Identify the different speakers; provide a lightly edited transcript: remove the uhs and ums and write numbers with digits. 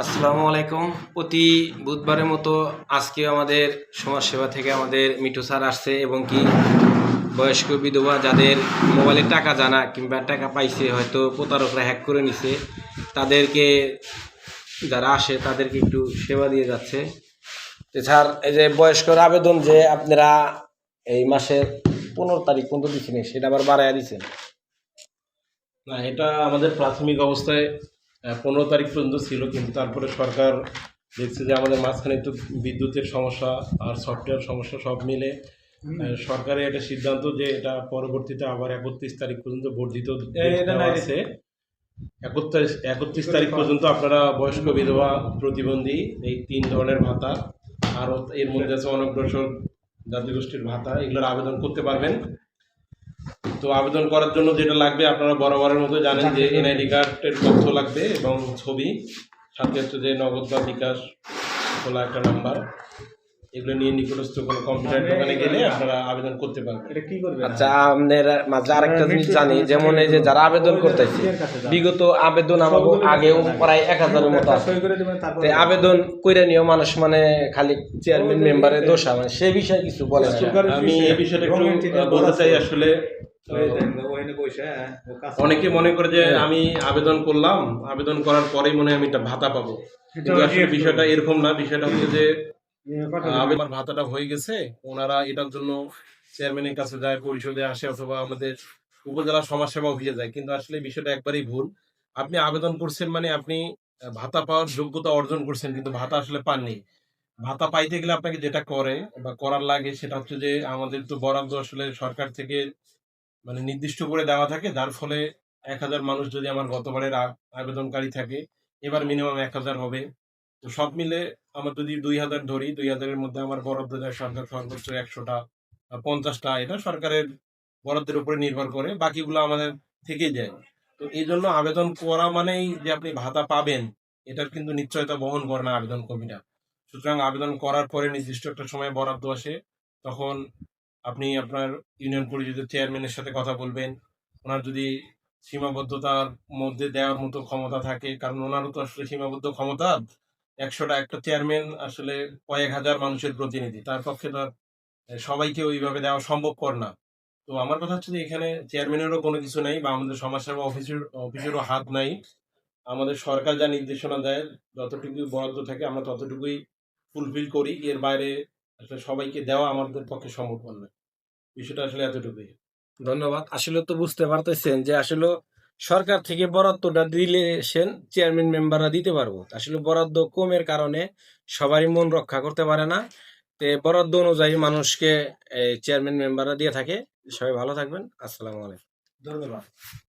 Speaker 1: আসসালামু আলাইকুম। প্রতি বুধবারের মতো আজকে আমাদের সমাজসেবা থেকে আমাদের মিঠু স্যার আসছে এবং কি বয়স্ক বিধবা যাদের মোবাইলে টাকা জানা কিংবা টাকা পাইছে হয়তো প্রতারকরা হ্যাক করে নিছে তাদেরকে যারা আসে তাদেরকে একটু সেবা দিয়ে যাচ্ছে। তো স্যার এই যে বয়স্কর আবেদন যে আপনারা এই মাসের 15 তারিখ পর্যন্ত দিচ্ছেন সেটা আবার বাড়াইয়া দিচ্ছেন।
Speaker 2: না, এটা আমাদের প্রাথমিক অবস্থায় 15 তারিখ পর্যন্ত ছিল, কিন্তু তারপরে সরকার দেখছে যে আমাদের মাঝখানে একটু বিদ্যুতের সমস্যা আর সফটওয়্যার সমস্যা সব মিলে সরকারের একটা সিদ্ধান্ত যে এটা পরবর্তীতে আবার 31 তারিখ পর্যন্ত বর্ধিত দেওয়া আছে। 31 তারিখ পর্যন্ত আপনারা বয়স্ক বিধবা প্রতিবন্ধী এই 3 ধরনের ভাতা আর এর মধ্যে আছে অনগ্রসর জাতিগোষ্ঠীর ভাতা, এগুলোর আবেদন করতে পারবেন। তো আবেদন করার জন্য যেটা লাগবে আপনারা বরাবরের মতো জানেন যে এনআইডি কার্ডের তথ্য লাগবে এবং ছবি, সাথে হচ্ছে যে নগদ বা বিকাশ খোলা একটা নাম্বার, এগুলো নিয়ে নিকটস্থ কোনো কম্পিউটার দোকানে গেলে আপনারা আবেদন করতে পারবেন।
Speaker 3: এটা কি করবে?
Speaker 1: আচ্ছা, আপনার মাঝে আরেকটা জিনিস জানি, যেমন এই যে যারা আবেদন করতেছে বিগত আবেদন আমাকে আগেও প্রায় 1000-এর মতো আছে। তো আবেদন কইরা নিও মানুষ মানে খালি চেয়ারম্যান মেম্বারের দোষ, মানে সেই বিষয়ে কিছু বলে।
Speaker 2: আমি এই বিষয়টা একটু বলতে চাই। আসলে অনেকে মনে করে যে আমি আবেদন করলাম, আবেদন করার পরেই মনে হয় আমি একটা ভাতা পাবো, কিন্তু আসলে বিষয়টা এরকম না। বিষয়টা হচ্ছে যে আমার ভাতাটা হয়ে গেছে, ওনারা এটার জন্য চেয়ারম্যানের কাছে যায়, পরিষদে আসে অথবা আমাদের উপজেলা সমাজসেবা অফিসে যায়, কিন্তু আসলে বিষয়টা একবারেই ভুল। আপনি আবেদন করছেন মানে আপনি ভাতা পাওয়ার যোগ্যতা অর্জন করছেন, কিন্তু ভাতা আসলে পাননি। ভাতা পাইতে গেলে আপনাকে যেটা করে বা করার লাগে সেটা হচ্ছে যে আমাদের তো বরাদ্দ আসলে সরকার থেকে মানে নির্দিষ্ট করে দেওয়া থাকে, যার ফলে 1000 মানুষ যদি আমার গতবারের আবেদনকারী থাকে, এবার মিনিমাম 1000 হবে। তো সব মিলে আমার যদি 2000 ধরি, 2000-এর মধ্যে আমার বরাদ্দ দেয় সরকার সর্বোচ্চ 100টা 50টা, এটা সরকারের বরাদ্দের উপরে নির্ভর করে, বাকিগুলো আমাদের থেকেই যায়। তো এই জন্য আবেদন করা মানেই যে আপনি ভাতা পাবেন এটার কিন্তু নিশ্চয়তা বহন করে না আবেদন কমিটা। সুতরাং আবেদন করার পরে নির্দিষ্ট একটা সময় বরাদ্দ আসে, তখন আপনি আপনার ইউনিয়ন পরিষদের চেয়ারম্যানের সাথে কথা বলবেন। ওনার যদি সীমাবদ্ধতার মধ্যে দেওয়ার মতো ক্ষমতা থাকে, কারণ ওনারও তো আসলে সীমাবদ্ধ ক্ষমতা। 100টা একটা চেয়ারম্যান আসলে কয়েক হাজার মানুষের প্রতিনিধি, তার পক্ষে তো আর সবাইকে ওইভাবে দেওয়া সম্ভবপর না। তো আমার কথা হচ্ছে যে এখানে চেয়ারম্যানেরও কোনো কিছু নাই বা আমাদের সমাজসেবা অফিসেরও হাত নাই। আমাদের সরকার যা নির্দেশনা দেয়, যতটুকু বরাদ্দ থাকে আমরা ততটুকুই ফুলফিল করি, এর বাইরে আসলে সবাইকে দেওয়া আমাদের পক্ষে সম্ভবপর নয়। বিষয়টা আসলে এতটুকুই।
Speaker 1: ধন্যবাদ। আসলে তো বুঝতে পারতেছেন যে আসলে সরকার থেকে বরাদ্দটা দিলে চেয়ারম্যান মেম্বাররা দিতে পারবো, আসলে বরাদ্দ কমের কারণে সবারই মন রক্ষা করতে পারে না। তো বরাদ্দ অনুযায়ী মানুষকে চেয়ারম্যান মেম্বাররা দিয়ে থাকে। সবাই ভালো থাকবেন। আসসালামু আলাইকুম।
Speaker 2: ধন্যবাদ।